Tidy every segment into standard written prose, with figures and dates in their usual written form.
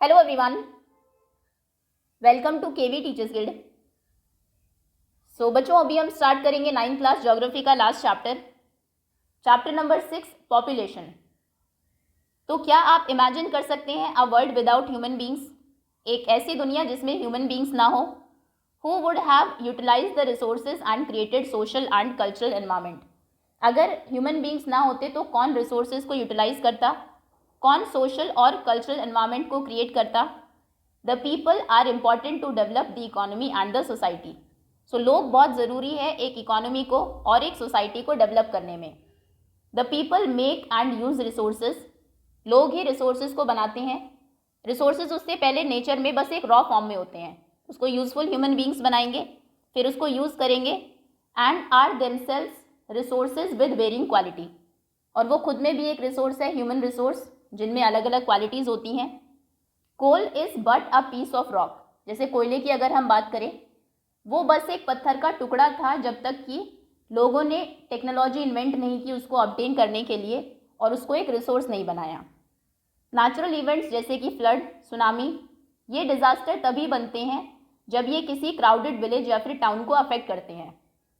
Hello everyone, welcome to KV teachers guild. बच्चों, अभी हम स्टार्ट करेंगे 9th क्लास ज्योग्राफी का लास्ट चैप्टर नंबर 6 पॉपुलेशन। तो क्या आप इमेजिन कर सकते हैं a world without human beings, एक ऐसी दुनिया जिसमें ह्यूमन बींग्स ना हो? Who would have utilise the resources and created social and cultural environment. अगर ह्यूमन बींग्स ना होते तो कौन रिसोर्सेज को यूटिलाइज करता, कौन सोशल और कल्चरल एनवायरमेंट को क्रिएट करता? The people are important to develop the economy and the society. So लोग बहुत ज़रूरी है एक इकोनॉमी को और एक सोसाइटी को डेवलप करने में। The people make and use resources, लोग ही रिसोर्सेज को बनाते हैं। रिसोर्सेज उससे पहले नेचर में बस एक रॉ फॉर्म में होते हैं, उसको यूजफुल ह्यूमन बींग्स बनाएंगे, फिर उसको यूज़ करेंगे and are themselves resources with varying quality. और वो खुद में भी एक रिसोर्स है, ह्यूमन रिसोर्स, जिनमें अलग अलग क्वालिटीज़ होती हैं। Coal is but a piece of rock, जैसे कोयले की अगर हम बात करें, वो बस एक पत्थर का टुकड़ा था जब तक कि लोगों ने टेक्नोलॉजी इन्वेंट नहीं की उसको ऑब्टेन करने के लिए और उसको एक रिसोर्स नहीं बनाया। नेचुरल इवेंट्स जैसे कि फ्लड, सुनामी, ये डिज़ास्टर तभी बनते हैं जब ये किसी क्राउडेड विलेज या फिर टाउन को अफेक्ट करते हैं।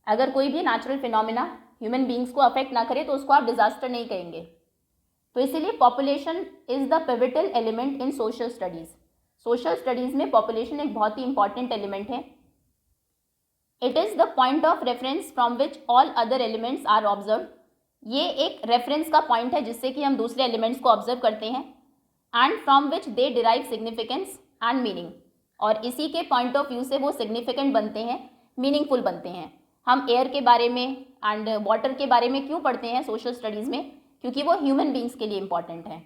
अगर कोई भी नेचुरल फिनोमिना ह्यूमन बींग्स को अफेक्ट ना करे तो उसको आप डिज़ास्टर नहीं कहेंगे। तो इसीलिए population is the pivotal element in social studies. Social studies में पॉपुलेशन एक बहुत ही इंपॉर्टेंट एलिमेंट है। It is the point of reference from which all other elements are observe. ये एक रेफरेंस का पॉइंट है जिससे कि हम दूसरे एलिमेंट्स को ऑब्जर्व करते हैं। And from which they derive significance and meaning, और इसी के पॉइंट ऑफ व्यू से वो सिग्निफिकेंट बनते हैं, मीनिंगफुल बनते हैं। हम एयर के बारे में एंड वाटर के बारे में क्यों पढ़ते हैं सोशल स्टडीज़ में? क्योंकि वो ह्यूमन बींग्स के लिए इंपॉर्टेंट है।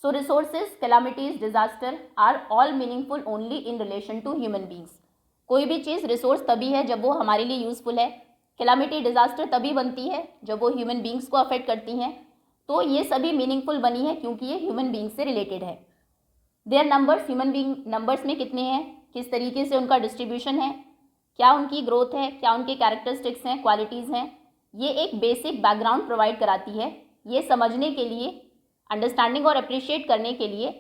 So resources, calamities, disaster are all meaningful only in relation to human beings. कोई भी चीज़ रिसोर्स तभी है जब वो हमारे लिए यूज़फुल है। कैलामिटी, डिजास्टर तभी बनती है जब वो ह्यूमन बींग्स को अफेक्ट करती हैं। तो ये सभी मीनिंगफुल बनी है क्योंकि ये ह्यूमन बींग्स से रिलेटेड है। Their numbers, human being numbers में कितने हैं, किस तरीके से उनका डिस्ट्रीब्यूशन है, क्या उनकी ग्रोथ है, क्या उनके कैरेक्टरिस्टिक्स हैं, क्वालिटीज़ हैं, ये एक बेसिक बैकग्राउंड प्रोवाइड कराती है ये समझने के लिए, अंडरस्टैंडिंग और अप्रिशिएट करने के लिए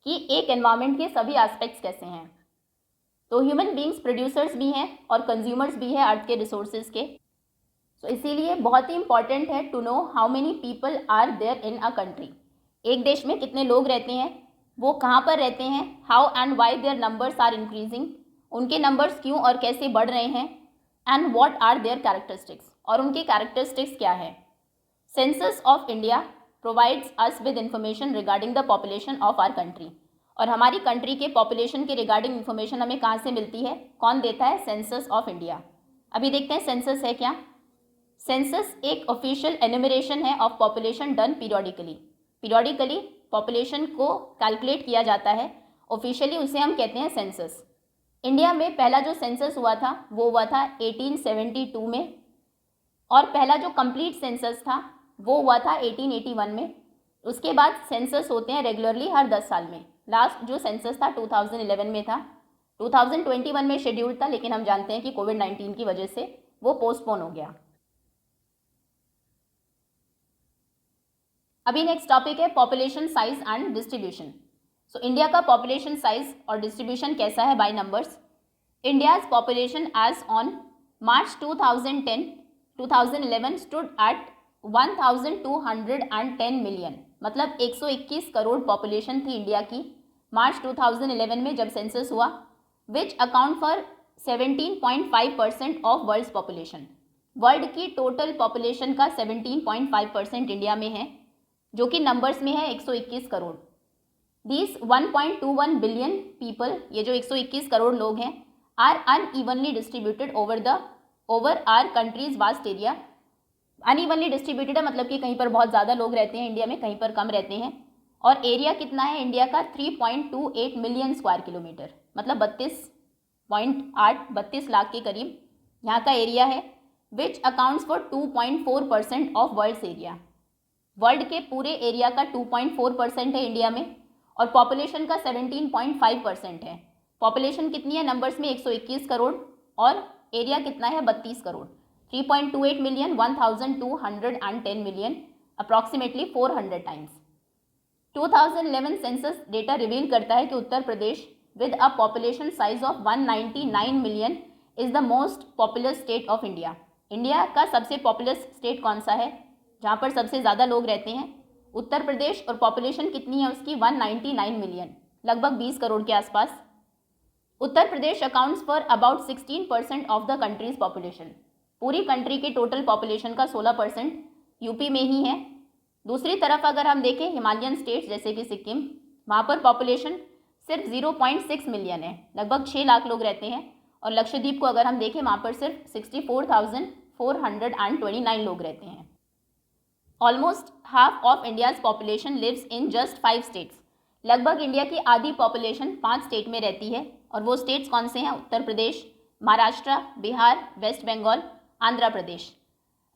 कि एक एनवायरनमेंट के सभी एस्पेक्ट्स कैसे हैं। तो ह्यूमन बींग्स प्रोड्यूसर्स भी हैं और कंज्यूमर्स भी हैं अर्थ के रिसोर्सेज के। तो इसीलिए बहुत ही इंपॉर्टेंट है to know how many people are there in a country. एक देश में कितने लोग रहते हैं, वो कहाँ पर रहते हैं, how and why their numbers are increasing, उनके नंबर्स क्यों और कैसे बढ़ रहे हैं, and what are their characteristics, और उनके कैरेक्टरिस्टिक्स क्या है। Census of India provides us with information regarding the population of our country. और हमारी कंट्री के पॉपुलेशन के रिगार्डिंग इन्फॉर्मेशन हमें कहाँ से मिलती है, कौन देता है? Census of India. अभी देखते हैं सेंसस है क्या। सेंसस एक ऑफिशियल एनुमरेशन है of population done periodically population को कैलकुलेट किया जाता है ऑफिशियली, उसे हम कहते हैं सेंसस। इंडिया में पहला जो सेंसस हुआ था वो हुआ था 1872 में, और पहला जो कंप्लीट सेंसस था वो हुआ था 1881 में। उसके बाद सेंसस होते हैं रेगुलरली हर 10 साल में। लास्ट जो सेंसस था 2011 में था, 2021 में शेड्यूल्ड था, लेकिन हम जानते हैं कि कोविड-19 की वजह से वो पोस्टपोन हो गया। अभी नेक्स्ट टॉपिक है population size and distribution. So India का पॉपुलेशन साइज और डिस्ट्रीब्यूशन कैसा है by numbers. India's population as on March 2011 stood at 1210 million, मतलब 121 करोड़ पॉपुलेशन थी इंडिया की मार्च 2011 में जब सेंसस हुआ, which account for 17.5% of world's population. World की टोटल पॉपुलेशन का 17.5% इंडिया में है, जो कि नंबर्स में है 121 करोड़। दीज 1.21 बिलियन पीपल, ये जो 121 करोड़ लोग हैं, are unevenly distributed over our country's vast area. Unevenly distributed है मतलब कि कहीं पर बहुत ज़्यादा लोग रहते हैं इंडिया में, कहीं पर कम रहते हैं। और एरिया कितना है इंडिया का? 3.28 मिलियन स्क्वायर किलोमीटर, मतलब 32 लाख के करीब यहाँ का एरिया है, which accounts for 2.4% of world's area. World के पूरे एरिया का 2.4% है इंडिया में, और पॉपुलेशन का 17.5% है। पॉपुलेशन कितनी है नंबर्स में? 121 करोड़, और एरिया कितना है? 32 crore. 3.28 million, 1210 million, approximately 400 times. 2011 census data reveal करता है कि Uttar Pradesh with a population size of 199 million is the most popular state of India. India का सबसे पॉपुलर स्टेट कौन सा है, जहाँ पर सबसे ज़्यादा लोग रहते हैं? उत्तर प्रदेश। और पॉपुलेशन कितनी है उसकी? 199 मिलियन, लगभग 20 करोड़ के आसपास। Uttar Pradesh accounts for about 16% of the country's population. पूरी कंट्री के टोटल पॉपुलेशन का 16% यूपी में ही है। दूसरी तरफ अगर हम देखें हिमालयन स्टेट्स जैसे कि सिक्किम, वहाँ पर पॉपुलेशन सिर्फ 0.6 मिलियन है, लगभग 6 लाख लोग रहते हैं। और लक्षद्वीप को अगर हम देखें वहाँ पर सिर्फ 64,429 लोग रहते हैं। Almost half of India's population lives in just 5 states. लगभग इंडिया की आधी पॉपुलेशन 5 स्टेट में रहती है। और वो स्टेट्स कौन से हैं? उत्तर प्रदेश, महाराष्ट्र, बिहार, वेस्ट बंगाल, आंध्र प्रदेश।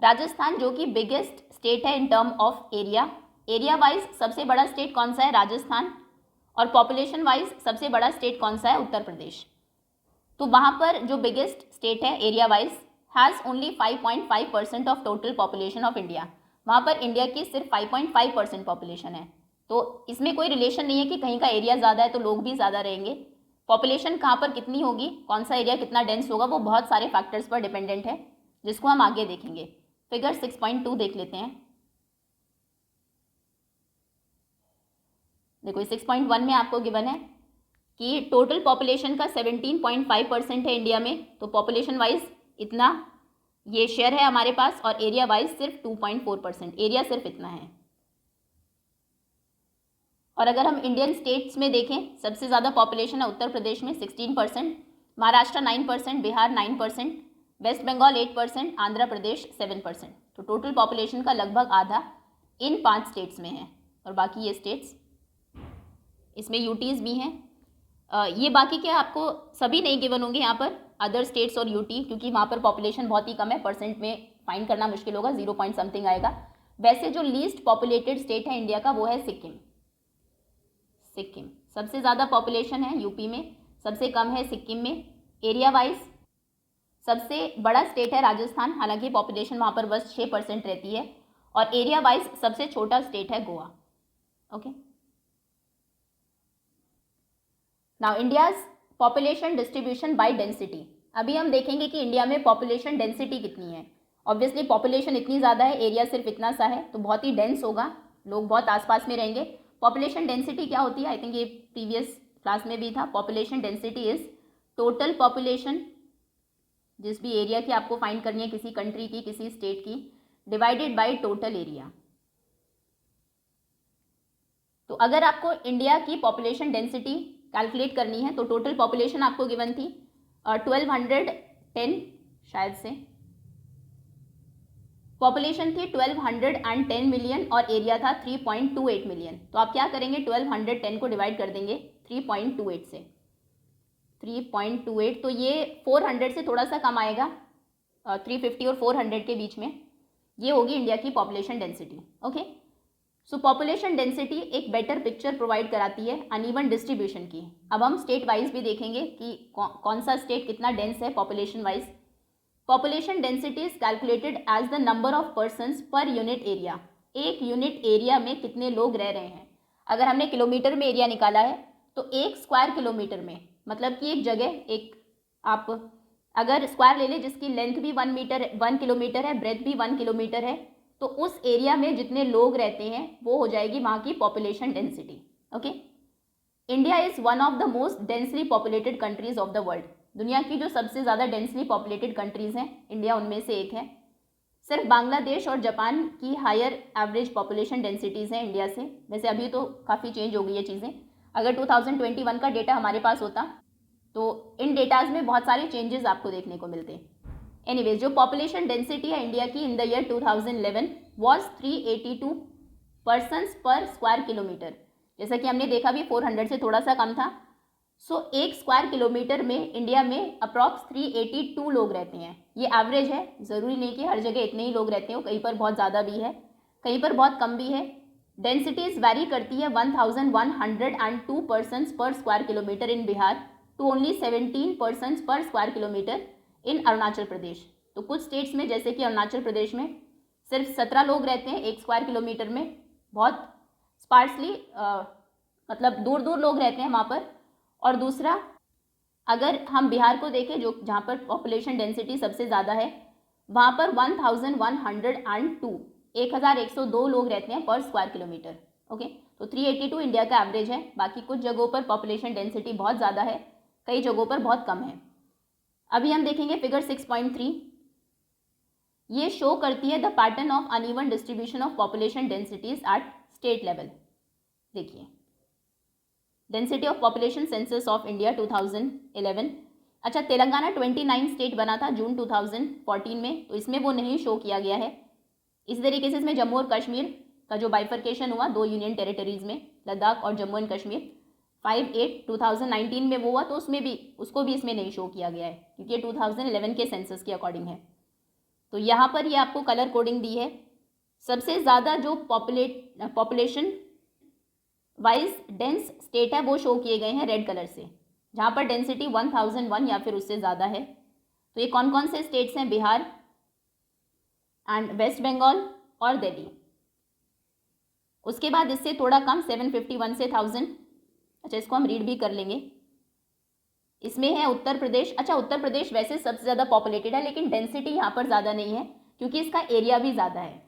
राजस्थान जो कि बिगेस्ट स्टेट है in term of area wise सबसे बड़ा स्टेट कौन सा है? राजस्थान। और पॉपुलेशन वाइज सबसे बड़ा स्टेट कौन सा है? उत्तर प्रदेश। तो वहाँ पर जो बिगेस्ट स्टेट है area wise has only 5.5% of total population of India. वहाँ पर इंडिया की सिर्फ 5.5% पॉपुलेशन है। तो इसमें कोई रिलेशन नहीं है कि कहीं का एरिया ज़्यादा है तो लोग भी ज़्यादा रहेंगे। पॉपुलेशन कहाँ पर कितनी होगी, कौन सा एरिया कितना डेंस होगा, वो बहुत सारे फैक्टर्स पर डिपेंडेंट है, जिसको हम आगे देखेंगे। फिगर 6.2 देख लेते हैं। देखो 6.1 में आपको गिवन है कि टोटल पॉपुलेशन का 17.5% है इंडिया में, तो पॉपुलेशन वाइज इतना ये शेयर है हमारे पास। और एरिया वाइज सिर्फ 2.4%, एरिया सिर्फ इतना है। और अगर हम इंडियन स्टेट्स में देखें, सबसे ज़्यादा पॉपुलेशन है उत्तर प्रदेश में 16%, महाराष्ट्र 9%, बिहार 9%, वेस्ट बंगाल 8%, आंध्र प्रदेश 7%। तो टोटल पॉपुलेशन का लगभग आधा इन 5 स्टेट्स में है। और बाकी ये स्टेट्स, इसमें यूटीज़ भी हैं। ये बाकी के आपको सभी नहीं गिवन होंगे यहाँ पर, अदर स्टेट्स और यूटी, क्योंकि वहाँ पर पॉपुलेशन बहुत ही कम है, परसेंट में फाइंड करना मुश्किल होगा, 0 पॉइंट समथिंग आएगा। वैसे जो लीस्ट पॉपुलेटेड स्टेट है इंडिया का वो है सिक्किम। सबसे ज़्यादा पॉपुलेशन है यूपी में, सबसे कम है सिक्किम में। एरिया वाइज सबसे बड़ा स्टेट है राजस्थान, हालांकि पॉपुलेशन वहाँ पर बस 6% रहती है। और एरिया वाइज सबसे छोटा स्टेट है Goa. Okay, now India's population distribution by density. अभी हम देखेंगे कि इंडिया में पॉपुलेशन डेंसिटी कितनी है। ऑब्वियसली पॉपुलेशन इतनी ज़्यादा है, एरिया सिर्फ इतना सा है, तो बहुत ही डेंस होगा, लोग बहुत आसपास में रहेंगे। पॉपुलेशन डेंसिटी क्या होती है? आई थिंक ये प्रीवियस क्लास में भी था। Population density is total population, जिस भी एरिया की आपको फाइंड करनी है, किसी कंट्री की, किसी स्टेट की, डिवाइडेड बाय टोटल एरिया। तो अगर आपको इंडिया की पॉपुलेशन डेंसिटी कैलकुलेट करनी है तो टोटल पॉपुलेशन आपको गिवन थी 1210, शायद से पॉपुलेशन थी 1210 मिलियन और एरिया था 3.28 मिलियन। तो आप क्या करेंगे? 1210 को डिवाइड कर देंगे 3.28 से। 3.28 तो ये 400 से थोड़ा सा कम आएगा, 350 और 400 के बीच में। ये होगी इंडिया की पॉपुलेशन डेंसिटी। ओके, सो पॉपुलेशन डेंसिटी एक बेटर पिक्चर प्रोवाइड कराती है अनइवन डिस्ट्रीब्यूशन की। अब हम स्टेट वाइज भी देखेंगे कि कौन सा स्टेट कितना डेंस है population wise. Population density is calculated as the number of persons per unit area. एक यूनिट एरिया में कितने लोग रह रहे हैं। अगर हमने किलोमीटर में एरिया निकाला है तो 1 स्क्वायर किलोमीटर में, मतलब कि एक जगह, एक आप अगर स्क्वायर ले लें जिसकी लेंथ भी 1 किलोमीटर है, ब्रेथ भी 1 किलोमीटर है, तो उस एरिया में जितने लोग रहते हैं वो हो जाएगी वहाँ की population density. Okay, India is one of the most densely populated countries of the world. दुनिया की जो सबसे ज़्यादा डेंसली पॉपुलेटेड कंट्रीज़ हैं, इंडिया उनमें से एक है। सिर्फ बांग्लादेश और जापान की हायर एवरेज पॉपुलेशन डेंसिटीज़ हैं इंडिया से। वैसे अभी तो काफ़ी चेंज हो गई है चीज़ें। अगर 2021 का डेटा हमारे पास होता तो इन डेटाज में बहुत सारे चेंजेस आपको देखने को मिलते। एनीवेज, जो पॉपुलेशन डेंसिटी है इंडिया की in the year 2011 was 382 persons per square kilometre. जैसा कि हमने देखा भी 400 से थोड़ा सा कम था। सो 1 स्क्वायर किलोमीटर में इंडिया में अप्रॉक्स 382 लोग रहते हैं। ये एवरेज है, ज़रूरी नहीं कि हर जगह इतने ही लोग रहते हो, कहीं पर बहुत ज़्यादा भी है, कहीं पर बहुत कम भी है। डेंसिटीज़ वैरी करती है 1102 persons per square kilometre in Bihar to only 17 persons per square kilometre in Arunachal Pradesh. तो कुछ स्टेट्स में जैसे कि अरुणाचल प्रदेश में सिर्फ 17 लोग रहते हैं 1 स्क्वायर किलोमीटर में, बहुत स्पार्सली मतलब दूर दूर लोग रहते हैं वहाँ पर। और दूसरा, अगर हम बिहार को देखें जो जहाँ पर पॉपुलेशन डेंसिटी सबसे ज़्यादा है, वहाँ पर 1102 लोग रहते हैं पर स्क्वायर किलोमीटर। ओके, तो 382 इंडिया का एवरेज है। बाकी कुछ जगहों पर पॉपुलेशन डेंसिटी बहुत ज़्यादा है, कई जगहों पर बहुत कम है। अभी हम देखेंगे फिगर 6.3। ये शो करती है the pattern of uneven distribution of population densities at state level. देखिए, density of population census of India 2011। अच्छा, तेलंगाना 29 स्टेट बना था जून 2014 में, तो इसमें वो नहीं शो किया गया है। इसी तरीके से इसमें जम्मू और कश्मीर का जो बाइफर्केशन हुआ 2 यूनियन टेरिटरीज़ में, लद्दाख और जम्मू एंड कश्मीर, 5/8/2019 में वो हुआ, तो उसको भी इसमें नहीं शो किया गया है क्योंकि ये 2011 के सेंसस के अकॉर्डिंग है। तो यहाँ पर ये आपको कलर कोडिंग दी है। सबसे ज़्यादा जो पॉपुलेशन वाइज डेंस स्टेट है वो शो किए गए हैं रेड कलर से, जहाँ पर डेंसिटी 1001 या फिर उससे ज़्यादा है। तो ये कौन कौन से स्टेट्स हैं? बिहार एंड वेस्ट बंगाल और दिल्ली। उसके बाद इससे थोड़ा कम 751 से 1000। अच्छा, इसको हम रीड भी कर लेंगे। इसमें है उत्तर प्रदेश। अच्छा, उत्तर प्रदेश वैसे सबसे ज़्यादा पॉपुलेटेड है, लेकिन डेंसिटी यहाँ पर ज़्यादा नहीं है क्योंकि इसका एरिया भी ज़्यादा है।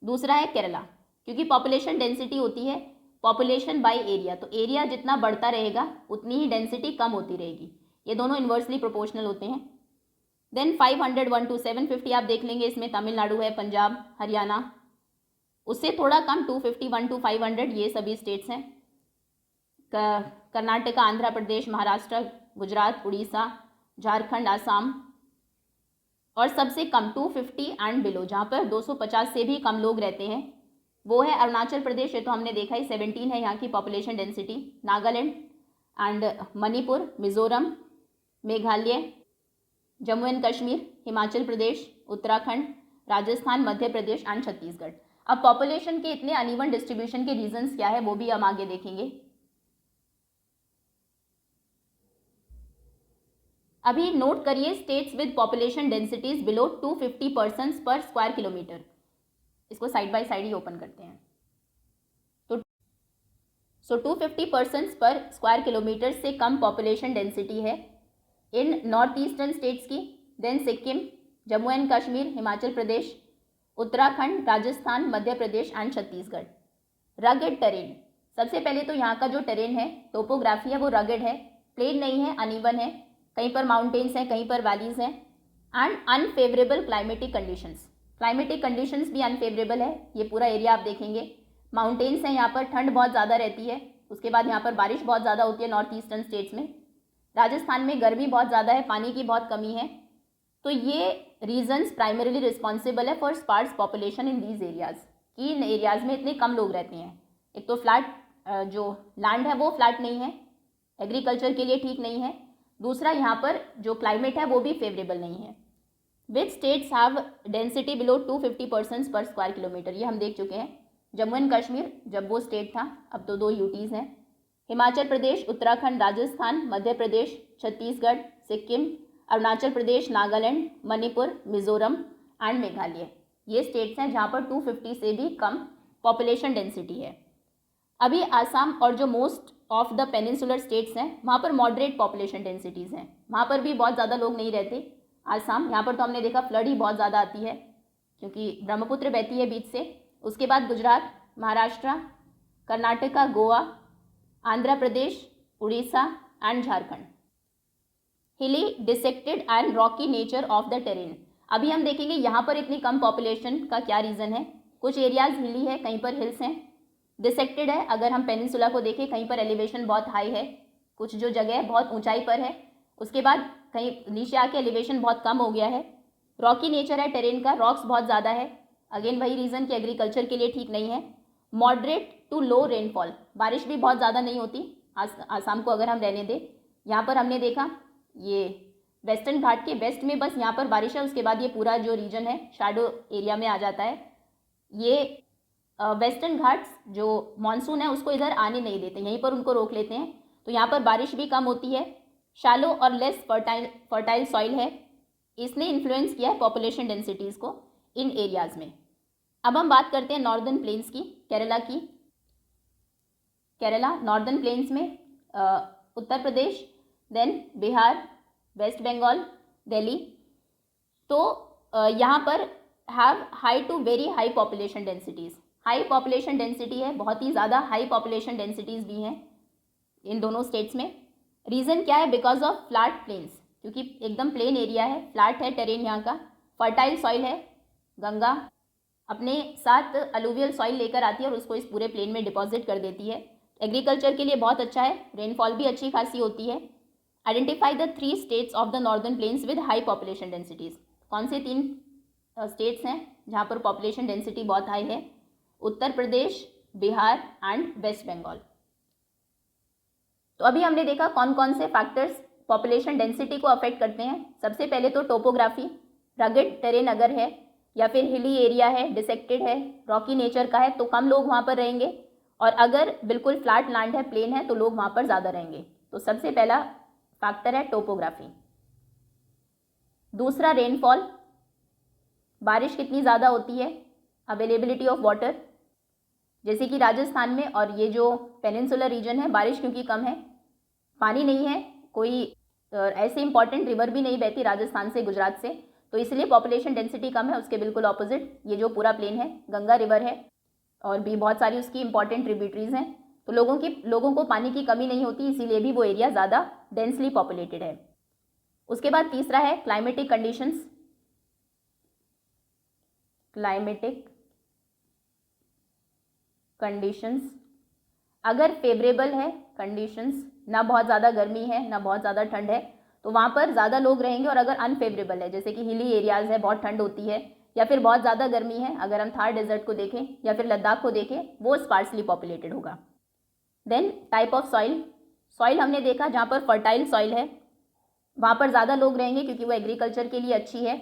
दूसरा है केरला, क्योंकि पॉपुलेशन डेंसिटी होती है पॉपुलेशन बाय एरिया, तो एरिया जितना बढ़ता रहेगा उतनी ही डेंसिटी कम होती रहेगी। ये दोनों इन्वर्सली प्रोपोर्शनल होते हैं। देन 501 to 750 आप देख लेंगे, इसमें तमिलनाडु है, पंजाब, हरियाणा। उससे थोड़ा कम 251 to 500 ये सभी स्टेट्स हैं, कर्नाटका, आंध्र प्रदेश, महाराष्ट्र, गुजरात, उड़ीसा, झारखंड, आसाम। और सबसे कम 250 एंड बिलो, जहाँ पर 250 से भी कम लोग रहते हैं, वो है अरुणाचल प्रदेश। ये तो हमने देखा ही, 17 है यहाँ की population density. Nagaland and Manipur, Mizoram, Meghalaya, Jammu and Kashmir, Himachal Pradesh, Uttarakhand, Rajasthan, Madhya Pradesh and Chhattisgarh. अब पॉपुलेशन के इतने अनइवन डिस्ट्रीब्यूशन के रीजंस क्या है वो भी हम आगे देखेंगे। अभी नोट करिए, states with population densities below 250 persons per square kilometre. इसको side by side he open करते हैं। तो 250 पर्सन्स पर स्क्वायर किलोमीटर से कम पॉपुलेशन डेंसिटी है इन नॉर्थ ईस्टर्न स्टेट्स की, then Sikkim, Jammu and Kashmir, Himachal Pradesh, Uttarakhand, Rajasthan, Madhya Pradesh and Chhattisgarh. Rugged terrain, सबसे पहले तो यहाँ का जो टेरेन है, टोपोग्राफी है, वो रगेड है, प्लेन नहीं है, अनइवन है। कहीं पर माउंटेन्स हैं, कहीं पर वैलीज हैं। And unfavourable climatic conditions, climatic conditions भी अनफेवरेबल है। ये पूरा एरिया आप देखेंगे, माउंटेन्स हैं, यहाँ पर ठंड बहुत ज़्यादा रहती है। उसके बाद यहाँ पर बारिश बहुत ज़्यादा होती है नॉर्थ ईस्टर्न स्टेट्स में। राजस्थान में गर्मी बहुत ज़्यादा है, पानी की बहुत कमी है। तो ये रीजन्स प्राइमरीली रिस्पॉन्सिबल है for sparse population in these areas, कि इन एरियाज़ में इतने कम लोग रहते हैं। एक तो फ्लैट जो लैंड है वो फ्लैट नहीं है, एग्रीकल्चर के लिए ठीक नहीं है। दूसरा, यहाँ पर जो क्लाइमेट है वो भी फेवरेबल नहीं है। Which states have density below 250 persons per square kilometre, ये हम देख चुके हैं। जम्मू एंड कश्मीर, जब वो स्टेट था, अब तो 2 यूटीज़ हैं। हिमाचल प्रदेश, उत्तराखंड, राजस्थान, मध्य प्रदेश, छत्तीसगढ़, सिक्किम, अरुणाचल प्रदेश, नागालैंड, मणिपुर, मिजोरम एंड मेघालय। ये स्टेट्स हैं जहाँ पर 250 से भी कम पॉपुलेशन डेंसिटी है। अभी आसाम और जो most of the peninsular states हैं वहाँ पर मॉडरेट पॉपुलेशन डेंसिटीज़ हैं, वहाँ पर भी बहुत ज़्यादा लोग नहीं रहते। आसाम, यहाँ पर तो हमने देखा फ्लड ही बहुत ज़्यादा आती है क्योंकि ब्रह्मपुत्र बहती है बीच से। उसके बाद गुजरात, महाराष्ट्र, कर्नाटका, गोवा, आंध्र प्रदेश, उड़ीसा एंड झारखंड। हिली, dissected and Rocky nature of the terrain. अभी हम देखेंगे यहाँ पर इतनी कम पॉपुलेशन का क्या रीज़न है। कुछ एरियाज़ हिली है, कहीं पर हिल्स हैं। डिसेक्टेड है, अगर हम पेनिनसुला को देखें कहीं पर एलिवेशन बहुत हाई है, कुछ जो जगह है बहुत ऊंचाई पर है। उसके बाद कहीं नीचे आके एलिवेशन बहुत कम हो गया है। रॉकी नेचर है टेरेन का, रॉक्स बहुत ज़्यादा है। अगेन वही रीज़न कि एग्रीकल्चर के लिए ठीक नहीं है। मॉडरेट टू लो रेनफॉल, बारिश भी बहुत ज़्यादा नहीं होती। आसाम को अगर हम रहने दें, यहाँ पर हमने देखा ये वेस्टर्न घाट के वेस्ट में बस यहाँ पर बारिश है, उसके बाद ये पूरा जो रीजन है शैडो एरिया में आ जाता है। ये वेस्टर्न घाट्स जो मानसून है उसको इधर आने नहीं देते, यहीं पर उनको रोक लेते हैं। तो यहाँ पर बारिश भी कम होती है। शैलो और लेस फर्टाइल सॉइल है, इसने इन्फ्लुएंस किया है पॉपुलेशन डेंसिटीज़ को इन एरियाज़ में। अब हम बात करते हैं नॉर्दर्न प्लेन्स की, केरला की। केरला नॉर्दर्न प्लेन्स में उत्तर प्रदेश, देन बिहार, वेस्ट बंगाल, दिल्ली। तो यहाँ पर have high to very high population densities. High population density है, बहुत ही ज़्यादा हाई पॉपुलेशन डेंसिटीज़ भी हैं इन दोनों स्टेट्स में। रीज़न क्या है? बिकॉज ऑफ फ्लैट प्लेन्स, क्योंकि एकदम प्लेन एरिया है, फ्लैट है टेरेन यहाँ का, फर्टाइल सॉइल है। गंगा अपने साथ अलूवियल सॉइल लेकर आती है और उसको इस पूरे प्लेन में डिपॉजिट कर देती है। एग्रीकल्चर के लिए बहुत अच्छा है, रेनफॉल भी अच्छी खासी होती है। Identify the 3 states of the northern plains with high population densities. कौन से 3 स्टेट्स हैं जहाँ पर पॉपुलेशन डेंसिटी बहुत हाई है? Uttar Pradesh, Bihar and waste Bengal. तो अभी हमने देखा कौन कौन से फैक्टर्स पॉपुलेशन डेंसिटी को अफेक्ट करते हैं। सबसे पहले तो टोपोग्राफी, रगड टेरेन अगर है या फिर हिली एरिया है, डिसेक्टेड है, रॉकी नेचर का है तो कम लोग वहाँ पर रहेंगे, और अगर बिल्कुल फ्लैट लैंड है, प्लेन है, तो लोग वहाँ पर ज़्यादा रहेंगे। तो सबसे पहला फैक्टर है टोपोग्राफी। दूसरा रेनफॉल, बारिश कितनी ज़्यादा होती है, अवेलेबिलिटी ऑफ वाटर, जैसे कि राजस्थान में और ये जो पेनिनसुलर रीजन है, बारिश क्योंकि कम है, पानी नहीं है, कोई ऐसे इंपॉर्टेंट रिवर भी नहीं बहती राजस्थान से, गुजरात से, तो इसलिए पॉपुलेशन डेंसिटी कम है। उसके बिल्कुल ऑपोजिट ये जो पूरा प्लेन है, गंगा रिवर है और भी बहुत सारी उसकी इंपॉर्टेंट ट्रिब्यूटरीज हैं, तो लोगों को पानी की कमी नहीं होती, इसीलिए भी वो एरिया ज़्यादा डेंसली पॉपुलेटेड है। उसके बाद तीसरा है क्लाइमेटिक कंडीशंस। क्लाइमेटिक कंडीशंस अगर फेवरेबल है, कंडीशंस ना बहुत ज़्यादा गर्मी है ना बहुत ज़्यादा ठंड है, तो वहाँ पर ज़्यादा लोग रहेंगे। और अगर अनफेवरेबल है, जैसे कि हिली एरियाज़ है, बहुत ठंड होती है या फिर बहुत ज़्यादा गर्मी है, अगर हम थार डेजर्ट को देखें या फिर लद्दाख को देखें, वो स्पार्सली पॉपुलेटेड होगा। Then type of soil, soil हमने देखा जहाँ पर फर्टाइल सॉइल है वहाँ पर ज़्यादा लोग रहेंगे क्योंकि वो एग्रीकल्चर के लिए अच्छी है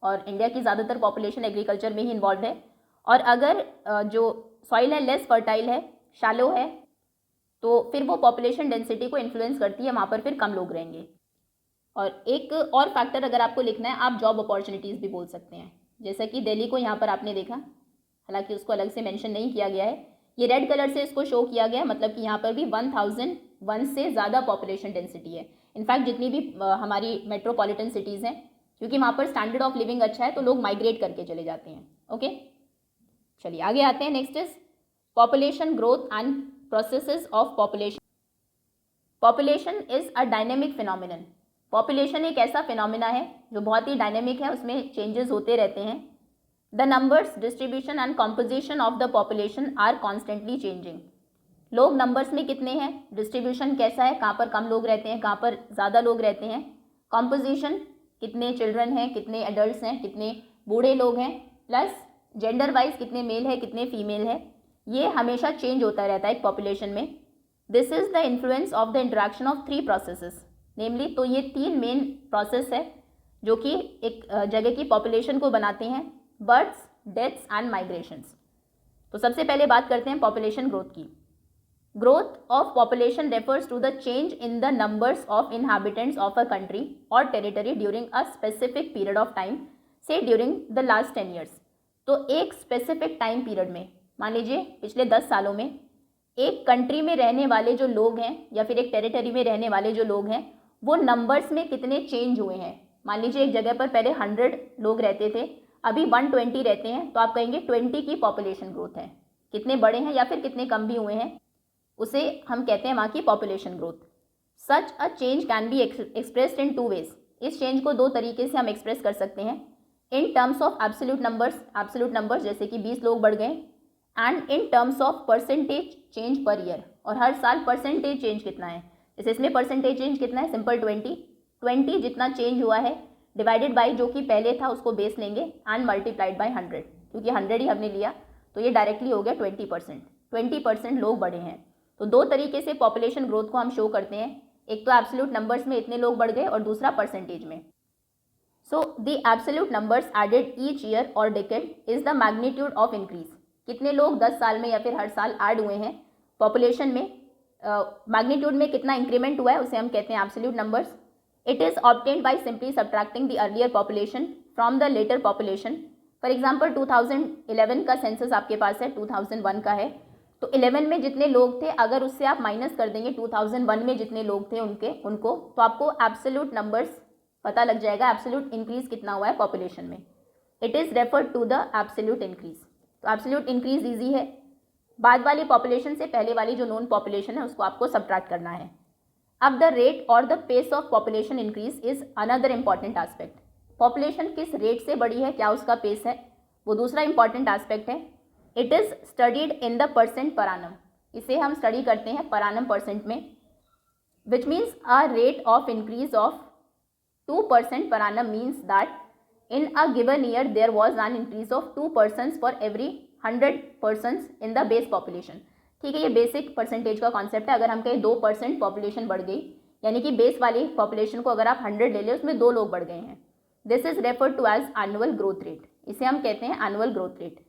और इंडिया की ज़्यादातर पॉपुलेशन एग्रीकल्चर में ही इन्वॉल्व है। और अगर जो सॉइल है लेस फर्टाइल है, शैलो है, तो फिर वो पॉपुलेशन डेंसिटी को इन्फ्लुएंस करती है, वहाँ पर फिर कम लोग रहेंगे। और एक और फैक्टर अगर आपको लिखना है, आप जॉब अपॉर्चुनिटीज़ भी बोल सकते हैं, जैसा कि दिल्ली को यहाँ पर आपने देखा, हालांकि उसको अलग से मेंशन नहीं किया गया है, ये रेड कलर से इसको शो किया गया, मतलब कि यहाँ पर भी 1001 से ज़्यादा पॉपुलेशन डेंसिटी है। इनफैक्ट जितनी भी हमारी मेट्रोपॉलिटन सिटीज़ हैं, क्योंकि वहाँ पर स्टैंडर्ड ऑफ लिविंग अच्छा है तो लोग माइग्रेट करके चले जाते हैं। ओके, चलिए आगे आते हैं। Next is population growth and processes of population. Population is a dynamic phenomenon. Population एक ऐसा फिनोमिना है जो बहुत ही डायनेमिक है, उसमें चेंजेस होते रहते हैं। The numbers, distribution and composition of the population are constantly changing. लोग नंबर्स में कितने हैं, डिस्ट्रीब्यूशन कैसा है, कहाँ पर कम लोग रहते हैं, कहाँ पर ज़्यादा लोग रहते हैं, कॉम्पोजिशन कितने चिल्ड्रन हैं, कितने एडल्ट्स हैं, कितने बूढ़े लोग हैं, प्लस जेंडर वाइज कितने मेल है कितने फीमेल है, ये हमेशा चेंज होता रहता है एक पॉपुलेशन में। This is the influence of the interaction of 3 processes, namely, तो ये 3 मेन प्रोसेस है जो कि एक जगह की पॉपुलेशन को बनाते हैं, बर्थ्स, डेथ्स एंड माइग्रेशंस। तो सबसे पहले बात करते हैं पॉपुलेशन ग्रोथ की। Growth of population refers to the change in the numbers of inhabitants of a country or territory during a specific period of time, say during the last 10 years. तो एक specific time period में, मान लीजिए पिछले 10 सालों में, एक country में रहने वाले जो लोग हैं या फिर एक टेरिटरी में रहने वाले जो लोग हैं, वो नंबर्स में कितने चेंज हुए हैं। मान लीजिए एक जगह पर पहले 100 लोग रहते थे, अभी 120 रहते हैं, तो आप कहेंगे 20 की पॉपुलेशन ग्रोथ है। कितने बढ़े हैं या फिर कितने कम भी हुए हैं, उसे हम कहते हैं वहाँ की population growth. Such a change can be expressed in 2 ways. इस चेंज को 2 तरीके से हम एक्सप्रेस कर सकते हैं, in terms of absolute numbers जैसे कि 20 लोग बढ़ गए, and in terms of percentage change per year, और हर साल परसेंटेज चेंज कितना है। जैसे इसमें परसेंटेज चेंज कितना है, सिंपल 20 जितना चेंज हुआ है डिवाइडेड बाई जो कि पहले था उसको बेस लेंगे एंड मल्टीप्लाइड बाई 100, क्योंकि 100 ही हमने लिया तो ये डायरेक्टली हो गया 20% लोग बढ़े हैं। तो 2 तरीके से पॉपुलेशन ग्रोथ को हम शो करते हैं, एक तो एब्सोल्यूट नंबर्स में इतने लोग बढ़ गए और दूसरा परसेंटेज में। So the absolute numbers added each year और decade is the magnitude of increase. कितने लोग 10 साल में या फिर हर साल ऐड हुए हैं पॉपुलेशन में, मैग्नीट्यूड में कितना इंक्रीमेंट हुआ है, उसे हम कहते हैं absolute numbers. It is obtained by simply subtracting the earlier population from the latter population. For example 2011 का सेंसस आपके पास है, 2001 का है, तो 11 में जितने लोग थे अगर उससे आप माइनस कर देंगे 2001 में जितने लोग थे उनको, तो आपको एब्सोल्यूट नंबर्स पता लग जाएगा, एब्सोल्यूट इंक्रीज कितना हुआ है पॉपुलेशन में. It is referred to the absolute increase. तो एब्सोल्यूट इंक्रीज ईजी है. बाद वाली पॉपुलेशन से पहले वाली जो नोन पॉपुलेशन है उसको आपको सब्ट्रैक्ट करना है. अब द रेट और the pace of population increase is another important aspect. Population किस रेट से बढ़ी है, क्या उसका पेस है, वो दूसरा इंपॉर्टेंट एस्पेक्ट है. It is studied in the percent per annum. इसे हम स्टडी करते हैं पर आनम परसेंट में, which means a rate of increase of 2% per annum means that in a given year there was an increase of 2% for every 100 persons in the base population. ठीक है, ये basic percentage का concept है. अगर हम कहें 2% population बढ़ गई, यानी कि बेस वाली पॉपुलेशन को अगर आप 100 ले लें उसमें 2 लोग बढ़ गए हैं, this is referred to as annual growth rate. इसे हम कहते हैं एनुअल ग्रोथ रेट.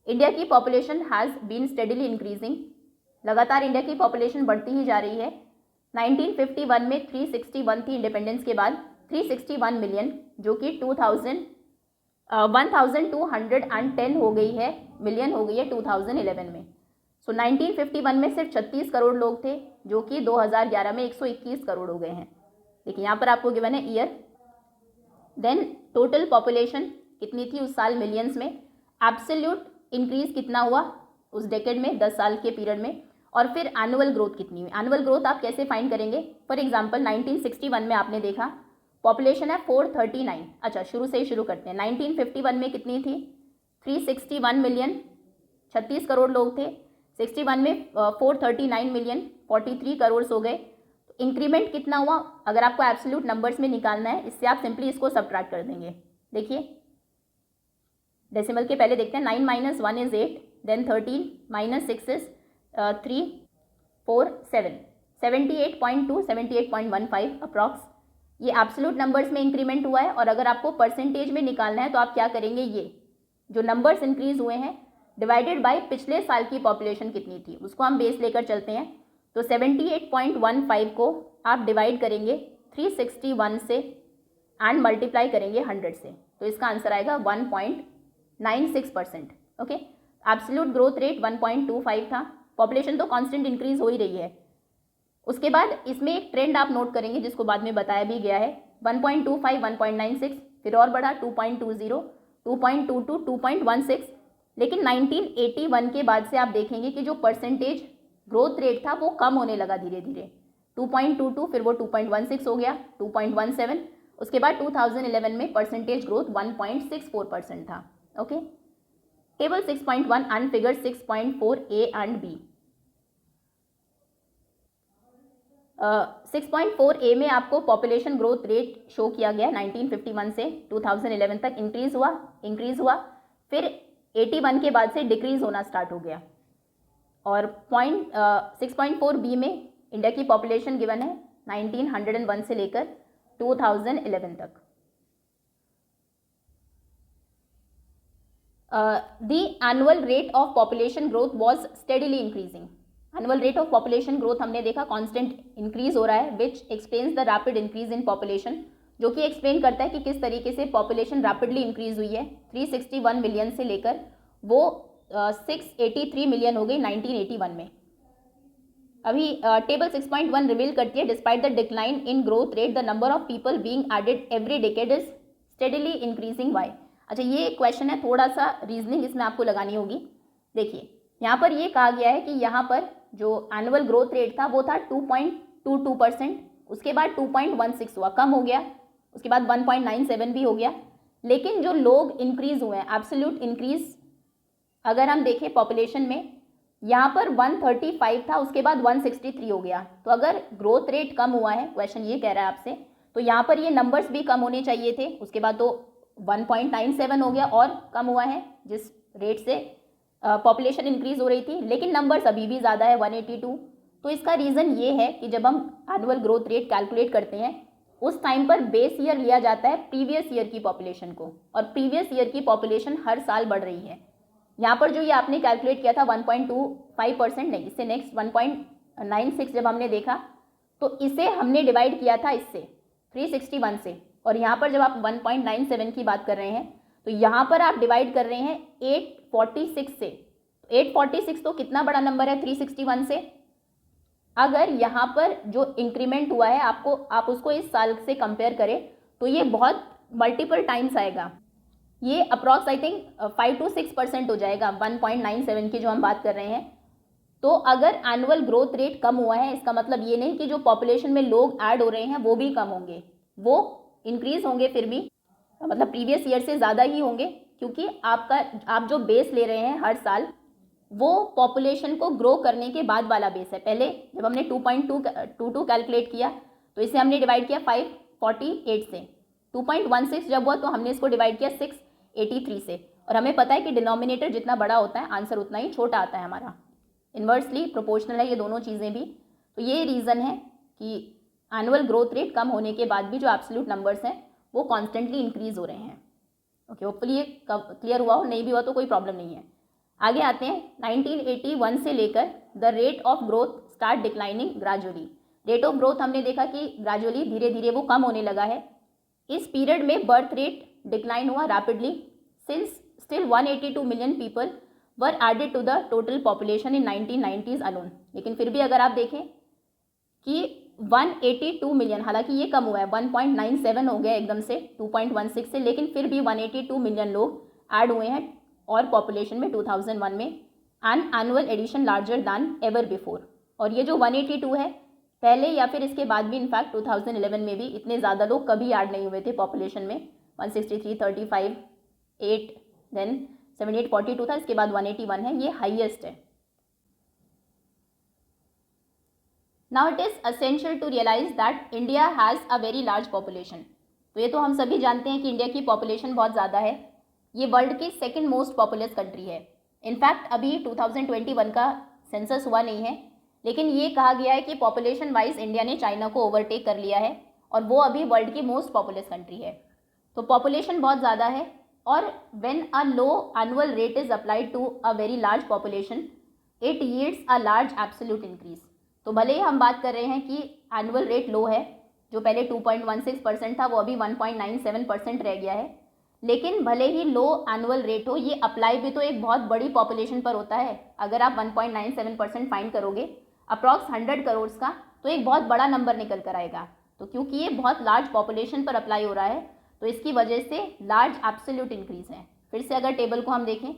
इंडिया की population has been steadily increasing. लगातार इंडिया की पॉपुलेशन बढ़ती ही जा रही है. 1951 में 361 थी इंडिपेंडेंस के बाद, 361 मिलियन, जो कि 1210 हो गई है, मिलियन हो गई है 2011 में. सो 1951 में सिर्फ 36 करोड़ लोग थे, जो कि 2011 में 121 करोड़ हो गए हैं. देखिए यहाँ पर आपको गिवन है ईयर. देन टोटल पॉपुलेशन कितनी थी उस साल मिलियंस में, एब्सोल्यूट इंक्रीज कितना हुआ उस डेकेड में, 10 साल के पीरियड में, और फिर एनुअल ग्रोथ कितनी हुई. एनुअल ग्रोथ आप कैसे फाइंड करेंगे. फॉर एग्जांपल 1961 में आपने देखा पॉपुलेशन है 439. अच्छा, शुरू से ही शुरू करते हैं. 1951 में कितनी थी, 361 मिलियन, 36 करोड़ लोग थे. 61 में 439 मिलियन, 43 करोड़ हो गए. तो इंक्रीमेंट कितना हुआ, अगर आपको एब्सोल्यूट नंबर्स में निकालना है, इससे आप सिंपली इसको सब्ट्रैक्ट कर देंगे. देखिए डेसिमल के पहले देखते हैं. 9 - 1 इज 8, देन 13 - 6 इज 3 4 7, 78.2 78.15 अप्रॉक्स. ये एब्सोल्यूट नंबर्स में इंक्रीमेंट हुआ है. और अगर आपको परसेंटेज में निकालना है तो आप क्या करेंगे, ये जो नंबर्स इंक्रीज हुए हैं डिवाइडेड बाय पिछले साल की पॉपुलेशन कितनी थी उसको हम बेस लेकर चलते हैं. तो 78.15 को आप डिवाइड करेंगे 361 से एंड मल्टीप्लाई करेंगे 100 से, तो इसका आंसर आएगा 1.96%. ओके, एब्सोल्यूट ग्रोथ रेट 1.25 था. पॉपुलेशन तो कांस्टेंट इंक्रीज हो ही रही है. उसके बाद इसमें एक ट्रेंड आप नोट करेंगे जिसको बाद में बताया भी गया है. 1.25, 1.96, फिर और बढ़ा 2.20, 2.22, 2.16. लेकिन 1981 के बाद से आप देखेंगे कि जो परसेंटेज ग्रोथ रेट था वो कम होने लगा धीरे धीरे. 2.22, फिर वो 2.16 हो गया, 2.17. उसके बाद 2011 में परसेंटेज ग्रोथ 1.64% था. Okay, table 6.1 and figure 6.4 A and B. 6.4 A में आपको पॉपुलेशन ग्रोथ रेट शो किया गया. 1951 से 2011 तक इंक्रीज हुआ, फिर 81 के बाद से डिक्रीज होना स्टार्ट हो गया. और 6.4 बी में इंडिया की पॉपुलेशन गिवन है 1901 से लेकर 2011 तक. The annual rate of population growth was steadily increasing. Annual rate of population growth हमने देखा कांस्टेंट इंक्रीज हो रहा है, विच explains the rapid increase in population, जो कि एक्सप्लेन करता है कि किस तरीके से पॉपुलेशन रैपिडली इंक्रीज हुई है. 361 मिलियन से लेकर वो 683 मिलियन हो गई 1981 में. अभी टेबल 6.1 रिवील करती है despite the decline in growth rate the number of people being added every decade is steadily increasing. Why. अच्छा, ये क्वेश्चन है, थोड़ा सा रीजनिंग इसमें आपको लगानी होगी. देखिए यहाँ पर ये कहा गया है कि यहाँ पर जो एनुअल ग्रोथ रेट था वो था 2.22%, उसके बाद 2.16 हुआ, कम हो गया. उसके बाद 1.97 भी हो गया. लेकिन जो लोग इंक्रीज हुए हैं, एब्सोल्यूट इंक्रीज अगर हम देखें पॉपुलेशन में, यहाँ पर 135 था, उसके बाद 163 हो गया. तो अगर ग्रोथ रेट कम हुआ है, क्वेश्चन ये कह रहा है आपसे, तो यहाँ पर ये नंबर्स भी कम होने चाहिए थे. उसके बाद तो 1.97 हो गया और कम हुआ है जिस रेट से पॉपुलेशन इंक्रीज हो रही थी. लेकिन नंबर्स अभी भी ज़्यादा है, 182. तो इसका रीज़न ये है कि जब हम एनुअल ग्रोथ रेट कैलकुलेट करते हैं उस टाइम पर बेस ईयर लिया जाता है प्रीवियस ईयर की पॉपुलेशन को, और प्रीवियस ईयर की पॉपुलेशन हर साल बढ़ रही है. यहाँ पर जो ये आपने कैलकुलेट किया था 1.25% नहीं, इससे नेक्स्ट 1.96 जब हमने देखा तो इसे हमने डिवाइड किया था इससे 361 से, और यहाँ पर जब आप 1.97 की बात कर रहे हैं तो यहाँ पर आप डिवाइड कर रहे हैं 846 से। 846 तो कितना बड़ा नंबर है 361 से। अगर यहाँ पर जो इंक्रीमेंट हुआ है आप उसको इस साल से कंपेयर करें तो ये बहुत मल्टीपल टाइम्स आएगा। ये अप्रॉक्स आई थिंक 5 to 6% हो जाएगा 1.97 की जो हम बात कर रहे हैं। तो अगर एनुअल ग्रोथ रेट कम हुआ है इसका मतलब ये नहीं कि जो पॉपुलेशन में लोग ऐड हो रहे हैं वो भी कम होंगे, वो इंक्रीज होंगे, फिर भी मतलब प्रीवियस ईयर से ज़्यादा ही होंगे, क्योंकि आप जो बेस ले रहे हैं हर साल वो पॉपुलेशन को ग्रो करने के बाद वाला बेस है। पहले जब हमने 2.22 कैलकुलेट किया तो इसे हमने डिवाइड किया 548 से। 2.16 जब हुआ तो हमने इसको डिवाइड किया 683 से, और हमें पता है कि डिनोमिनेटर जितना बड़ा होता है आंसर उतना ही छोटा आता है हमारा। इन्वर्सली प्रोपोर्शनल है ये दोनों चीज़ें भी। तो ये रीज़न है कि एनुअल ग्रोथ रेट कम होने के बाद भी जो एब्सोल्यूट नंबर्स हैं वो कॉन्स्टेंटली इंक्रीज हो रहे हैं। ओके, होपफुली ये क्लियर हुआ हो, नहीं भी हुआ तो कोई प्रॉब्लम नहीं है। आगे आते हैं 1981 से लेकर the rate of growth start declining gradually. Rate of growth हमने देखा कि ग्रेजुअली धीरे धीरे वो कम होने लगा है। इस पीरियड में बर्थ रेट डिक्लाइन हुआ rapidly since still 182 million people were added to the total population in 1990s alone. लेकिन फिर भी अगर आप देखें कि 182 मिलियन, हालांकि ये कम हुआ है 1.97 हो गया एकदम से 2.16 से, लेकिन फिर भी 182 मिलियन लोग ऐड हुए हैं और पॉपुलेशन में 2001 में an annual addition larger than ever before. और ये जो 182 है पहले या फिर इसके बाद भी इनफैक्ट 2011 में भी इतने ज़्यादा लोग कभी ऐड नहीं हुए थे पॉपुलेशन में। 163, 35, 8, देन 78, 42 था, इसके बाद 181 है, ये हाईएस्ट है। Now it is essential to realise that India has a very large population. तो ये तो हम सभी जानते हैं कि इंडिया की पॉपुलेशन बहुत ज़्यादा है। ये वर्ल्ड की सेकेंड मोस्ट पॉपुलस कंट्री है। इनफैक्ट अभी 2021 का सेंसस हुआ नहीं है, लेकिन ये कहा गया है कि पॉपुलेशन वाइज इंडिया ने चाइना को ओवरटेक कर लिया है और वो अभी वर्ल्ड की मोस्ट पॉपुलस कंट्री है। तो पॉपुलेशन बहुत ज़्यादा है, और when a low annual rate is applied to a very large population it yields a large absolute increase. तो भले ही हम बात कर रहे हैं कि एनुअल रेट लो है, जो पहले 2.16% था वो अभी 1.97% रह गया है, लेकिन भले ही लो एनुअल रेट हो ये अप्लाई भी तो एक बहुत बड़ी पॉपुलेशन पर होता है। अगर आप 1.97% फाइंड करोगे अप्रॉक्स 100 करोड़ का, तो एक बहुत बड़ा नंबर निकल कर आएगा। तो क्योंकि ये बहुत लार्ज पॉपुलेशन पर अप्लाई हो रहा है तो इसकी वजह से लार्ज एब्सोल्यूट इंक्रीज है। फिर से अगर टेबल को हम देखें,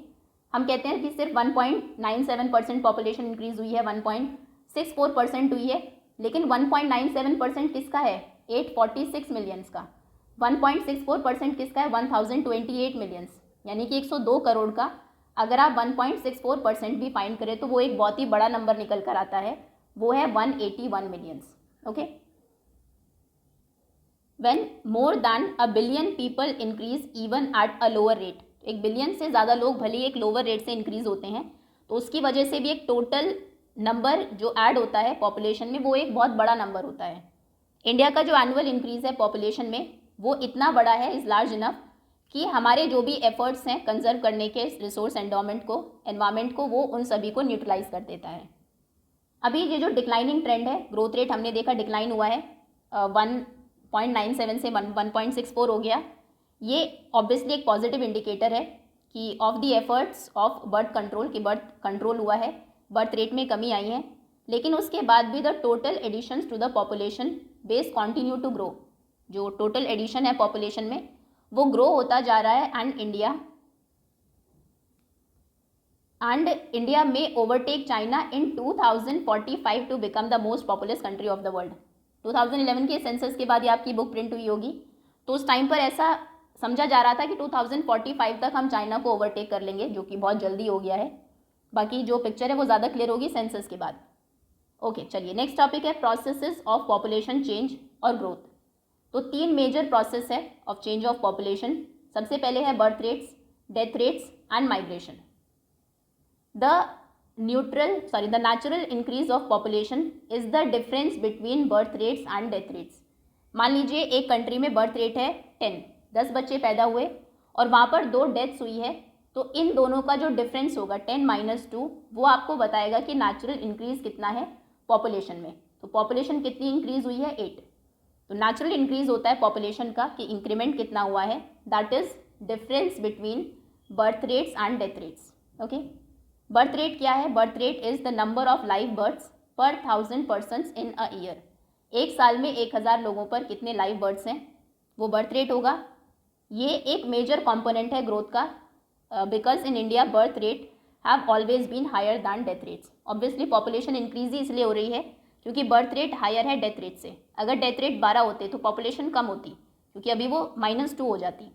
हम कहते हैं कि सिर्फ 1.97% पॉपुलेशन इंक्रीज हुई है, 1.64% हुई है, लेकिन 1.97% किसका है 846 मिलियंस का, 1.64% किसका है 1028 मिलियंस, यानी कि 102 करोड़ का। अगर आप 1.64% भी फाइंड करें तो वो एक बहुत ही बड़ा नंबर निकल कर आता है, वो है 181 millions. Okay, when more than a billion people increase even at a lower rate. एक बिलियन से ज़्यादा लोग भले ही एक लोअर रेट से इंक्रीज होते हैं तो उसकी वजह से भी एक टोटल नंबर जो ऐड होता है पॉपुलेशन में वो एक बहुत बड़ा नंबर होता है। इंडिया का जो एनुअल इंक्रीज है पॉपुलेशन में वो इतना बड़ा है, इज़ लार्ज इनफ कि हमारे जो भी एफर्ट्स हैं कंजर्व करने के रिसोर्स एनवायरमेंट को वो उन सभी को न्यूट्रलाइज कर देता है। अभी ये जो डिक्लाइनिंग ट्रेंड है, ग्रोथ रेट हमने देखा डिक्लाइन हुआ है 1.97 से 1.64 हो गया। ये ऑब्वियसली एक पॉजिटिव इंडिकेटर है कि of the efforts of birth control, की बर्थ कंट्रोल हुआ है, बर्थ रेट में कमी आई है, लेकिन उसके बाद भी the total additions to the population base continue to grow. जो टोटल एडिशन है पॉपुलेशन में वो ग्रो होता जा रहा है, एंड इंडिया में overtake China in 2045 to become the most populous country of the world. 2011 के सेंसस के बाद ये आपकी बुक प्रिंट हुई होगी, तो उस टाइम पर ऐसा समझा जा रहा था कि 2045 तक हम चाइना को ओवरटेक कर लेंगे, जो कि बहुत जल्दी हो गया है। बाकी जो पिक्चर है वो ज़्यादा क्लियर होगी सेंसस के बाद। ओके, चलिए नेक्स्ट टॉपिक है प्रोसेसेस ऑफ पॉपुलेशन चेंज और ग्रोथ। तो 3 मेजर प्रोसेस है ऑफ चेंज ऑफ पॉपुलेशन। सबसे पहले है birth rates, death rates and migration. The natural increase of population is the difference between birth rates and death rates. मान लीजिए एक country में बर्थ रेट है 10 बच्चे पैदा हुए और वहाँ पर 2 डेथ्स हुई है, तो इन दोनों का जो डिफरेंस होगा 10 - 2 वो आपको बताएगा कि नेचुरल इंक्रीज कितना है पॉपुलेशन में। तो पॉपुलेशन कितनी इंक्रीज हुई है 8। तो नेचुरल इंक्रीज होता है पॉपुलेशन का कि इंक्रीमेंट कितना हुआ है, that is difference between birth rates and death rates. Okay, birth rate क्या है? Birth rate is the number of live births per 1000 persons in a year. एक साल में 1000 लोगों पर कितने लाइव बर्थ्स हैं, वो बर्थ रेट होगा. ये एक मेजर कंपोनेंट है ग्रोथ का, because in India birth rate have always been higher than death rates. Obviously population increase ही इसलिए हो रही है क्योंकि बर्थ रेट हायर है डेथ रेट से. अगर डेथ रेट 12 होते तो पॉपुलेशन कम होती, क्योंकि अभी वो -2 हो जाती.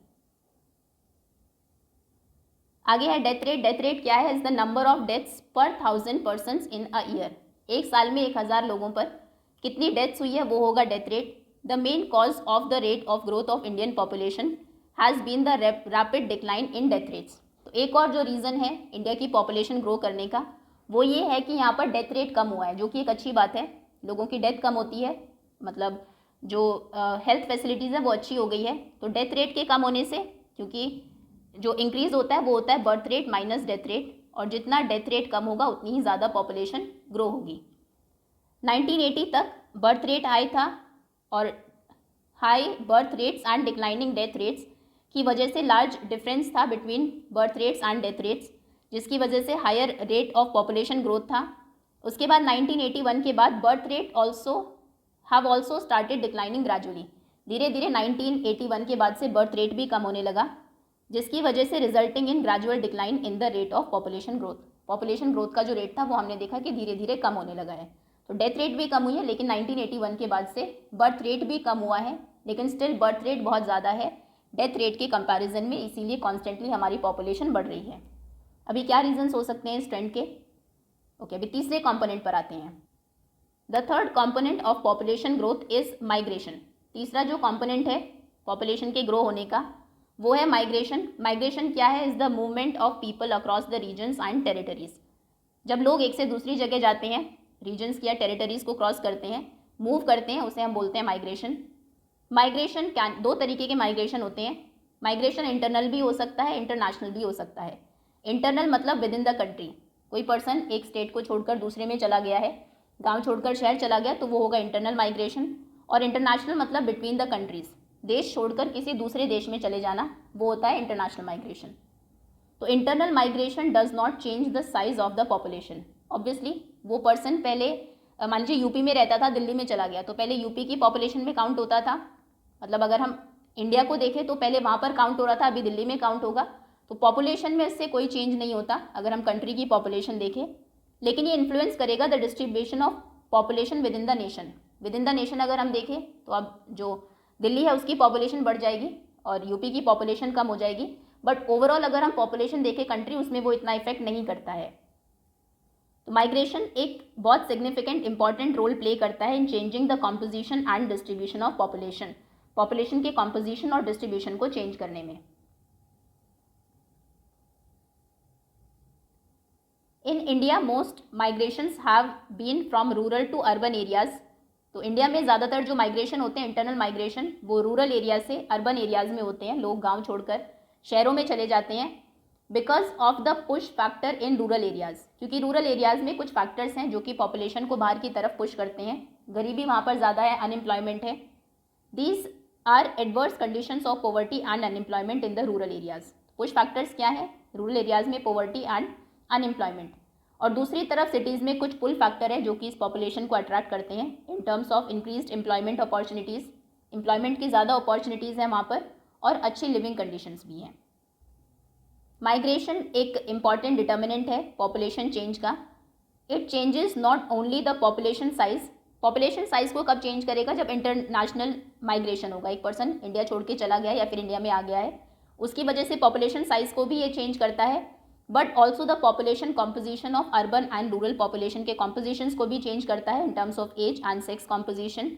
आगे है डेथ रेट. डेथ रेट क्या है? Is the number of deaths पर 1000 पर्सन्स इन अ ईयर. एक साल में 1000 लोगों पर कितनी डेथ्स हुई है, वो होगा death rate. The main cause of the rate of growth of Indian population has been the rapid decline in death rates. तो एक और जो रीज़न है इंडिया की पॉपुलेशन ग्रो करने का, वो ये है कि यहाँ पर डेथ रेट कम हुआ है, जो कि एक अच्छी बात है. लोगों की डेथ कम होती है, मतलब जो हेल्थ फैसिलिटीज़ है वो अच्छी हो गई है. तो डेथ रेट के कम होने से, क्योंकि जो इंक्रीज़ होता है वो होता है birth rate minus death rate, और जितना डेथ रेट कम होगा उतनी ही ज़्यादा पॉपुलेशन ग्रो होगी. 1980 तक बर्थ रेट हाई था, और high birth rates and declining death rates की वजह से लार्ज डिफरेंस था between birth rates and death rates, जिसकी वजह से higher rate of population growth था. उसके बाद 1981 के बाद birth rate have also started declining gradually. धीरे धीरे 1981 के बाद से बर्थ रेट भी कम होने लगा, जिसकी वजह से resulting in gradual decline in the rate of population growth. Population growth का जो रेट था वो हमने देखा कि धीरे धीरे कम होने लगा है. तो डेथ रेट भी कम हुई है, लेकिन 1981 के बाद से बर्थ रेट भी कम हुआ है, लेकिन स्टिल बर्थ रेट बहुत ज़्यादा है डेथ रेट के कंपैरिजन में, इसीलिए कॉन्स्टेंटली हमारी पॉपुलेशन बढ़ रही है. अभी क्या रीजंस हो सकते हैं इस ट्रेंड के? ओके, अभी तीसरे कंपोनेंट पर आते हैं. The third component of population growth is migration. तीसरा जो कंपोनेंट है पॉपुलेशन के ग्रो होने का, वो है माइग्रेशन. माइग्रेशन क्या है? Is the movement of people across the regions and territories. जब लोग एक से दूसरी जगह जाते हैं, रीजन्स या टेरिटरीज को क्रॉस करते हैं, मूव करते हैं, उसे हम बोलते हैं माइग्रेशन. माइग्रेशन क्या, दो तरीके के माइग्रेशन होते हैं. माइग्रेशन इंटरनल भी हो सकता है, इंटरनेशनल भी हो सकता है. इंटरनल मतलब विद इन द कंट्री, कोई पर्सन एक स्टेट को छोड़कर दूसरे में चला गया है, गांव छोड़कर शहर चला गया, तो वो होगा इंटरनल माइग्रेशन. और इंटरनेशनल मतलब बिटवीन द कंट्रीज, देश छोड़कर किसी दूसरे देश में चले जाना, वो होता है इंटरनेशनल माइग्रेशन. तो internal migration does not change the size of the population. Obviously वो पर्सन पहले मान लीजिए यूपी में रहता था, दिल्ली में चला गया, तो पहले यूपी की पॉपुलेशन में काउंट होता था. मतलब अगर हम इंडिया को देखें तो पहले वहाँ पर काउंट हो रहा था, अभी दिल्ली में काउंट होगा. तो पॉपुलेशन में इससे कोई चेंज नहीं होता अगर हम कंट्री की पॉपुलेशन देखें, लेकिन ये इन्फ्लुएंस करेगा the distribution of population with in the nation. With in the nation अगर हम देखें तो अब जो दिल्ली है उसकी पॉपुलेशन बढ़ जाएगी और यूपी की पॉपुलेशन कम हो जाएगी, बट ओवरऑल अगर हम पॉपुलेशन देखें कंट्री, उसमें वो इतना इफेक्ट नहीं करता है. तो माइग्रेशन एक बहुत सिग्निफिकेंट इंपॉर्टेंट रोल प्ले करता है in changing the composition and distribution of population. Population के कॉम्पोजिशन और डिस्ट्रीब्यूशन को चेंज करने में. In India most migrations have been from rural to urban areas. तो इंडिया में ज़्यादातर जो माइग्रेशन होते हैं, इंटरनल माइग्रेशन, वो रूरल एरिया से अर्बन एरियाज़ में होते हैं. लोग गांव छोड़कर शहरों में चले जाते हैं because of the push factor in rural areas. क्योंकि रूरल एरियाज़ में कुछ फैक्टर्स हैं जो कि पॉपुलेशन को बाहर की तरफ पुश करते हैं. गरीबी वहाँ पर ज़्यादा है, अनएम्प्लॉयमेंट है. These are adverse conditions of poverty and unemployment in the rural areas. Push factors क्या है रूरल एरियाज़ में? Poverty and unemployment. और दूसरी तरफ सिटीज़ में कुछ पुल फैक्टर है जो कि इस पॉपुलेशन को अट्रैक्ट करते हैं in terms of increased employment opportunities. Employment की ज़्यादा अपॉर्चुनिटीज़ हैं वहाँ पर, और अच्छी लिविंग कंडीशंस भी हैं. माइग्रेशन एक इम्पॉर्टेंट डिटर्मिनेंट है पॉपुलेशन चेंज का. It changes not only the population size. Population size को कब चेंज करेगा? जब इंटरनेशनल माइग्रेशन होगा. एक पर्सन इंडिया छोड़ के चला गया या फिर इंडिया में आ गया है, उसकी वजह से पॉपुलेशन साइज को भी ये चेंज करता है. But also the population composition of urban and rural population के कॉम्पोजिशंस को भी चेंज करता है in terms of age and sex composition.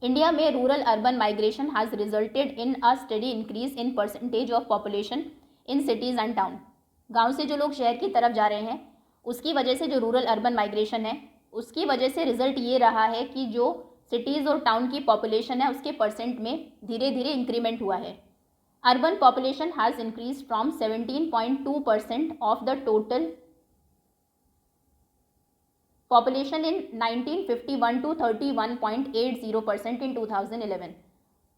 India में rural urban migration has resulted in a study increase in percentage of population in cities and town. गाँव से जो लोग शहर की तरफ जा रहे हैं, उसकी वजह से जो रूरल अर्बन माइग्रेशन है, उसकी वजह से रिजल्ट ये रहा है कि जो सिटीज़ और टाउन की पॉपुलेशन है उसके परसेंट में धीरे धीरे इंक्रीमेंट हुआ है. Urban population has increase from 17.2% of the total population in 1951 to 31.80% in 2011.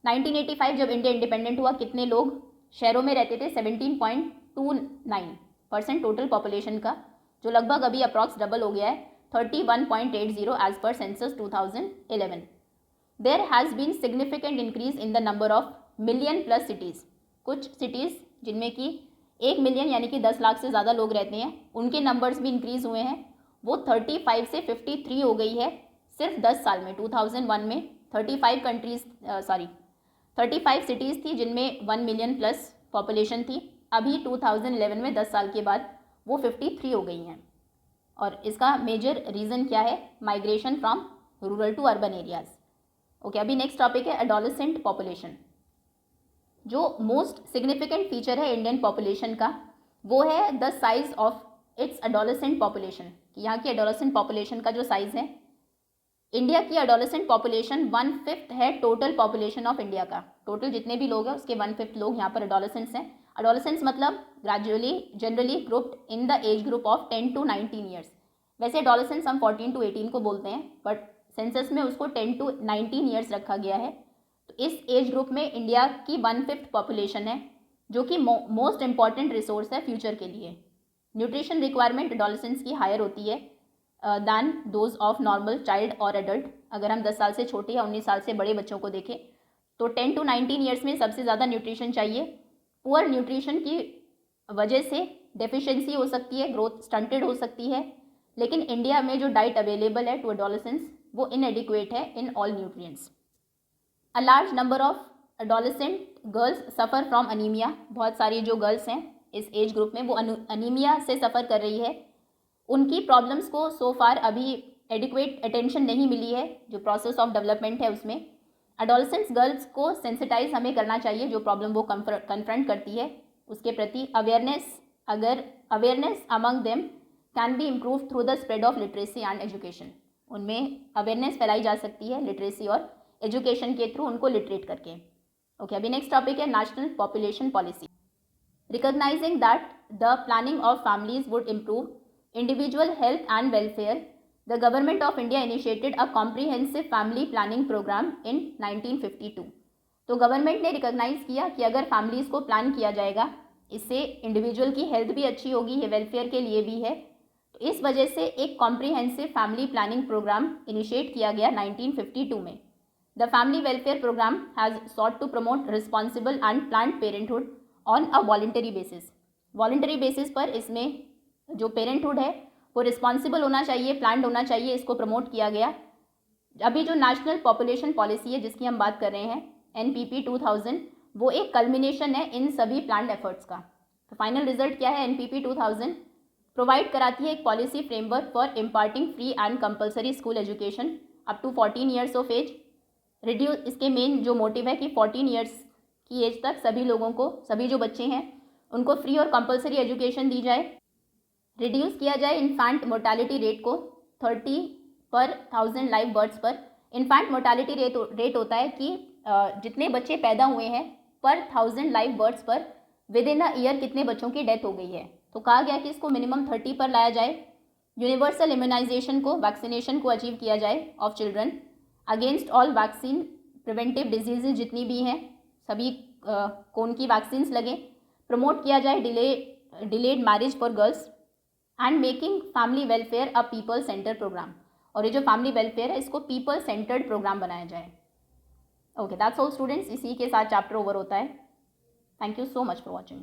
1985 जब इंडिया इंडिपेंडेंट हुआ, कितने लोग शहरों में रहते थे 17.29% टोटल पॉपुलेशन का, जो लगभग अभी अप्रॉक्स डबल हो गया है 31.80 as per census 2011. There has been significant increase in the number of million plus cities. कुछ सिटीज़ जिनमें कि 1 मिलियन यानी कि 10 लाख से ज़्यादा लोग रहते हैं, उनके नंबर्स भी इंक्रीज़ हुए हैं. वो 35 से 53 हो गई है सिर्फ 10 साल में. 2001 में 35 सिटीज़ थी जिनमें 1 मिलियन प्लस पॉपुलेशन थी. अभी 2011 में 10 साल के बाद वो 53 हो गई हैं. और इसका मेजर रीज़न क्या है? Migration from rural to urban areas. Okay, अभी नेक्स्ट टॉपिक है एडोलेसेंट पॉपुलेशन. जो मोस्ट सिग्निफिकेंट फीचर है इंडियन पॉपुलेशन का, वो है the size of its adolescent population. यहाँ की एडोलेसेंट पॉपुलेशन का जो साइज़ है, इंडिया की एडोलेसेंट पॉपुलेशन 1/5 है टोटल पॉपुलेशन ऑफ इंडिया का. टोटल जितने भी लोग हैं उसके 1/5 लोग यहाँ पर एडोलेसेंट्स हैं. एडोलेसेंट्स मतलब generally grouped in the age group of 10 to 19 years. वैसे एडोलेसेंट्स हम 14 to 18 को बोलते हैं, बट सेंसस में उसको 10 to 19 ईयर्स रखा गया है. तो इस एज ग्रुप में इंडिया की 1/5 पॉपुलेशन है, जो कि मोस्ट इंपॉर्टेंट रिसोर्स है फ्यूचर के लिए. न्यूट्रिशन रिक्वायरमेंट एडोलेसेंट्स की हायर होती है then those of normal child और एडल्ट. अगर हम 10 साल से छोटे या 19 साल से बड़े बच्चों को देखें तो 10 to 19 ईयर्स में सबसे ज़्यादा न्यूट्रिशन चाहिए. पुअर न्यूट्रिशन की वजह से डेफिशिएंसी हो सकती है, ग्रोथ स्टंटेड हो सकती है. लेकिन इंडिया में जो डाइट अवेलेबल है टू एडोलेसेंट्स वो इनएडिक्वेट है in all nutrients. A large number of adolescent girls suffer from anaemia. बहुत सारी जो गर्ल्स हैं इस एज ग्रुप में वो अनीमिया से सफ़र कर रही है. उनकी प्रॉब्लम्स को सो फार अभी एडिक्वेट अटेंशन नहीं मिली है. जो प्रोसेस ऑफ डेवलपमेंट है उसमें एडोलेसेंट्स गर्ल्स को सेंसिटाइज हमें करना चाहिए. जो प्रॉब्लम वो कन्फ्रंट करती है उसके प्रति awareness among them can be improve through the spread of literacy and education. उनमें अवेयरनेस फैलाई जा सकती है लिटरेसी और एजुकेशन के थ्रू, उनको लिटरेट करके. ओके, अभी नेक्स्ट टॉपिक है national population policy. Recognising that the planning of families would improve individual health and welfare, the government of India initiated a comprehensive family planning program in 1952. तो government ने recognise किया कि अगर families को plan किया जाएगा, इससे इंडिविजुअल की हेल्थ भी अच्छी होगी, ये वेलफेयर के लिए भी है. तो इस वजह से एक comprehensive family planning programme initiate किया गया 1952 में. The family welfare programme has sought to promote responsible and planned parenthood on a voluntary basis. Voluntary basis पर इसमें जो पेरेंटहुड है वो रिस्पॉन्सिबल होना चाहिए, प्लान्ड होना चाहिए, इसको प्रमोट किया गया. अभी जो नेशनल पॉपुलेशन पॉलिसी है जिसकी हम बात कर रहे हैं NPP 2000, वो एक कल्मिनेशन है इन सभी प्लान्ड एफर्ट्स का. तो फाइनल रिजल्ट क्या है? NPP 2000 प्रोवाइड कराती है एक policy framework for imparting free and compulsory school education up to 14 years of age. इसके मेन जो मोटिव है कि 14 ईयर्स की एज तक सभी लोगों को, सभी जो बच्चे हैं उनको फ्री और कंपलसरी एजुकेशन दी जाए. रिड्यूस किया जाए इन्फेंट मोर्टालिटी रेट को 30 पर 1000 लाइव बर्थ्स पर. इन्फेंट मोर्टालिटी रेट होता है कि जितने बच्चे पैदा हुए हैं पर 1000 लाइव बर्थ्स पर विद इन अ ईयर कितने बच्चों की डेथ हो गई है. तो कहा गया कि इसको मिनिमम 30 पर लाया जाए. यूनिवर्सल इम्यूनाइजेशन को, वैक्सीनेशन को अचीव किया जाए of children against all vaccine preventive disease जितनी भी हैं सभी को उनकी वैक्सीन्स लगे. प्रमोट किया जाए delayed marriage for girls and making family welfare a people centre programme. और ये जो फैमिली वेलफेयर है इसको पीपल सेंटर्ड प्रोग्राम बनाया जाए. Okay, that's all students. इसी के साथ चैप्टर ओवर होता है. Thank you so much for watching.